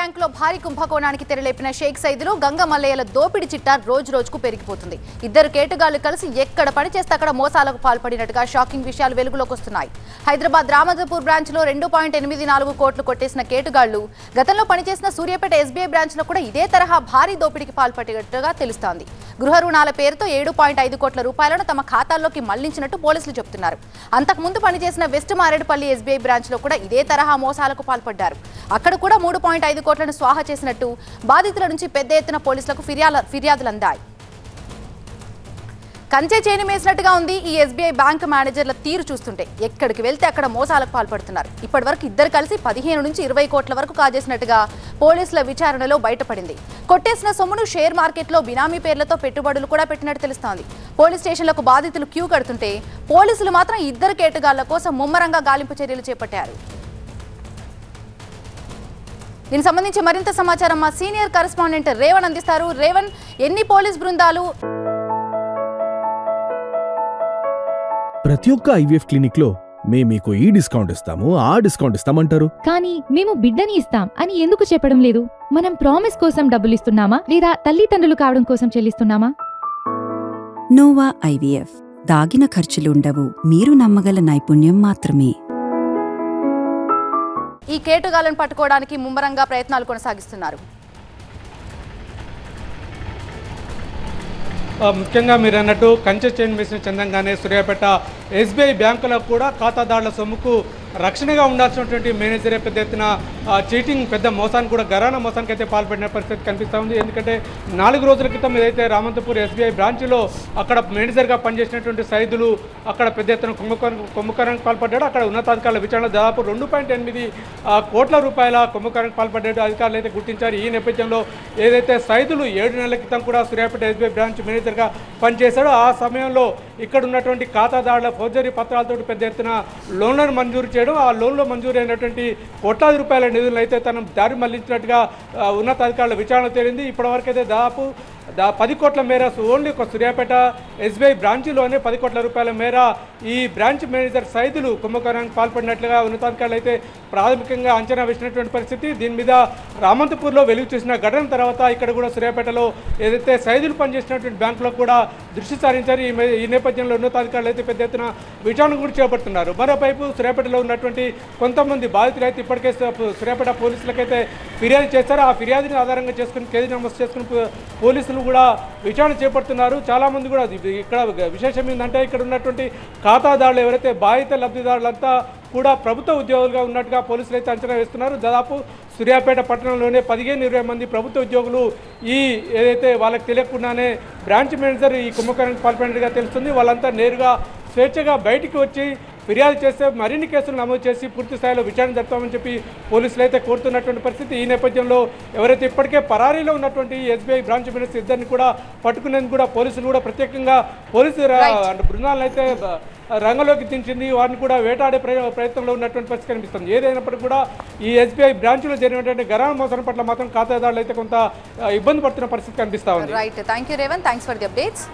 బ్యాంకులో భారీ కుంభకోణానికి తెరలేపిన షేక్ సైదులు గంగ మల్లయ్యల దోపిడీ చిట్టా రోజు రోజుకు పెరిగిపోతుంది. ఇద్దరు కేటుగాళ్లు కలిసి ఎక్కడ పని చేస్తే అక్కడ మోసాలకు పాల్పడినట్టుగా షాకింగ్ విషయాలు వెలుగులోకి వస్తున్నాయి. హైదరాబాద్ రామజపూర్ బ్రాంచ్ లో 2.84 కోట్లు కొట్టేసిన కేటుగాళ్లు గతంలో పనిచేసిన సూర్యాపేట ఎస్బీఐ బ్రాంచ్ లో కూడా ఇదే తరహా భారీ దోపిడీకి పాల్పడినట్టుగా తెలుస్తోంది. గృహ రుణాల పేరుతో 7.5 కోట్ల రూపాయలను తమ ఖాతాల్లోకి మళ్లించినట్టు పోలీసులు చెబుతున్నారు. అంతకుముందు పనిచేసిన వెస్ట్ మారేడుపల్లి ఎస్బీఐ బ్రాంచ్ లో కూడా ఇదే తరహా మోసాలకు పాల్పడ్డారు. అక్కడ కూడా 3.5 కోట్లను స్వాహా చేసినట్టు బాధితుల నుంచి పెద్ద ఎత్తున పోలీసులకు ఫిర్యాదులు అందాయి. కంచె చేని మేసినట్టుగా ఉంది ఈ ఎస్బీఐ బ్యాంక్ మేనేజర్ల తీరు చూస్తుంటే. ఎక్కడికి వెళ్తే అక్కడ మోసాలకు పాల్పడుతున్నారు. ఇప్పటివరకు ఇద్దరు కలిసి 15 నుంచి 20 కోట్ల వరకు కాజేసినట్టుగా పోలీసుల విచారణలో బయటపడింది. కొట్టేసిన సొమ్మును షేర్ మార్కెట్లో బినామీ పేర్లతో పెట్టుబడులు కూడా పెట్టినట్టు తెలుస్తోంది. పోలీస్ స్టేషన్లకు బాధితులు క్యూ కడుతుంటే పోలీసులు మాత్రం ఇద్దరు కేటుగాళ్ల కోసం ముమ్మరంగా గాలింపు చర్యలు చేపట్టారు. దీనికి సంబంధించి మరింత సమాచారం మా సీనియర్ కరెస్పాండెంట్ రేవణ్ అందిస్తారు. రేవణ్, ఎన్ని పోలీస్ బృందాలు? ప్రతి ఒక్క ఐవీఎఫ్ క్లినిక్ లో మేము మీకు ఈ డిస్కౌంట్ ఇస్తాము, ఆ డిస్కౌంట్ ఇస్తామంటారు. కానీ మేము బిడ్డని ఇస్తాం అని ఎందుకు చెప్పడం లేదు? మనం ప్రామిస్ కోసం డబ్బులు ఇస్తున్నామా లేదా తల్లిదండ్రులు కావడం కోసం చెల్లిస్తున్నామా? నోవా ఐవీఎఫ్ దాగిన ఖర్చులుండవు, మీరు నమ్మగల నైపుణ్యం మాత్రమే. ఈ కేటుగాళ్లను పట్టుకోవడానికి ముమ్మరంగా ప్రయత్నాలు కొనసాగిస్తున్నారు. ముఖ్యంగా మీరు అన్నట్టు కంచె చైన్ వేసిన చందంగానే సూర్యాపేట ఎస్బీఐ బ్యాంకులకు కూడా ఖాతాదారుల సొమ్ముకు రక్షణగా ఉండాల్సినటువంటి మేనేజరే పెద్ద ఎత్తున చీటింగ్ పెద్ద మోసానికి కూడా గరానా మోసానికి అయితే పాల్పడిన పరిస్థితి కనిపిస్తూ ఉంది. ఎందుకంటే 4 రోజుల క్రితం ఏదైతే రామంతపూర్ ఎస్బీఐ బ్రాంచ్లో అక్కడ మేనేజర్గా పనిచేసినటువంటి సైదులు అక్కడ పెద్ద ఎత్తున కుంభకోణానికి పాల్పడ్డాడు. అక్కడ ఉన్నతాధికారుల విచారణలో దాదాపు 2.8 కోట్ల రూపాయల కుంభకోణానికి పాల్పడ్డాడు అధికారులు అయితే గుర్తించారు. ఈ నేపథ్యంలో ఏదైతే సైదులు 7 నెలల క్రితం కూడా సూర్యాపేట ఎస్బీఐ బ్రాంచ్ మేనేజర్గా పనిచేశాడో ఆ సమయంలో ఇక్కడ ఉన్నటువంటి ఖాతాదారుల ఫోర్జరీ పత్రాలతో పెద్ద ఎత్తున లోన్లను మంజూరు చేయడం, ఆ లోన్లో మంజూరు అయినటువంటి కోట్లాది రూపాయల నిధులను అయితే తను దారి మళ్లించినట్టుగా ఉన్నతాధికారుల విచారణ తేలింది. ఇప్పటివరకు అయితే దాదాపు 10 కోట్ల మేర ఓన్లీ ఒక సూర్యాపేట ఎస్బీఐ బ్రాంచ్లోనే 10 కోట్ల రూపాయల మేర ఈ బ్రాంచ్ మేనేజర్ సైదులు కుంభకోణానికి పాల్పడినట్లుగా ఉన్నతాధికారులు అయితే ప్రాథమికంగా అంచనా వేసినటువంటి పరిస్థితి. దీని మీద రామంతపూర్లో వెలుగు చూసిన ఘటన తర్వాత ఇక్కడ కూడా సూర్యాపేటలో ఏదైతే సైదులు పనిచేసినటువంటి బ్యాంకులో కూడా దృష్టి సారించారు. ఈ నేపథ్యంలో ఉన్నతాధికారులు అయితే పెద్ద ఎత్తున విచారణ కూడా చేపడుతున్నారు. మరోవైపు సూర్యాపేటలో ఉన్నటువంటి కొంతమంది బాధితులు అయితే ఇప్పటికే సూర్యాపేట పోలీసులకైతే ఫిర్యాదు చేశారు. ఆ ఫిర్యాదుని ఆధారంగా చేసుకుని కేసు నమోదు చేసుకుని పోలీసులు కూడా విచారణ చేపడుతున్నారు. చాలామంది కూడా ఇక్కడ విశేషం ఏంటంటే ఇక్కడ ఉన్నటువంటి ఖాతాదారులు ఎవరైతే బాధిత లబ్ధిదారులంతా కూడా ప్రభుత్వ ఉద్యోగులుగా ఉన్నట్టుగా పోలీసులు అయితే అంచనా వేస్తున్నారు. దాదాపు సూర్యాపేట పట్టణంలోనే 15-20 మంది ప్రభుత్వ ఉద్యోగులు ఈ ఏదైతే వాళ్ళకి తెలియకుండానే బ్రాంచ్ మేనేజర్ ఈ కుంభకోణానికి పాల్పడినట్టుగా తెలుస్తుంది. వాళ్ళంతా నేరుగా స్వేచ్ఛగా బయటికి వచ్చి ఫిర్యాదు చేస్తే మరిన్ని కేసులు నమోదు చేసి పూర్తి స్థాయిలో విచారణ జరుపుతామని చెప్పి పోలీసులు అయితే కోరుతున్నటువంటి పరిస్థితి. ఈ నేపథ్యంలో ఎవరైతే ఇప్పటికే పరారీలో ఉన్నటువంటి ఎస్బీఐ బ్రాంచ్ మేనేజర్ ఇద్దరిని కూడా పట్టుకునేందుకు కూడా పోలీసులు కూడా ప్రత్యేకంగా పోలీసు బృందాలను అయితే రంగంలోకి దించింది. వారిని కూడా వేటాడే ప్రయత్నంలో ఉన్నటువంటి పరిస్థితి కనిపిస్తుంది. ఏదైనప్పటికీ కూడా ఈ ఎస్బీఐ బ్రాంచ్లో జరిగినటువంటి గరానా మోసం పట్ల మాత్రం ఖాతాదారులు అయితే కొంత ఇబ్బంది పడుతున్న పరిస్థితి కనిపిస్తా ఉంది. Right, thank you Revan, thanks for the updates.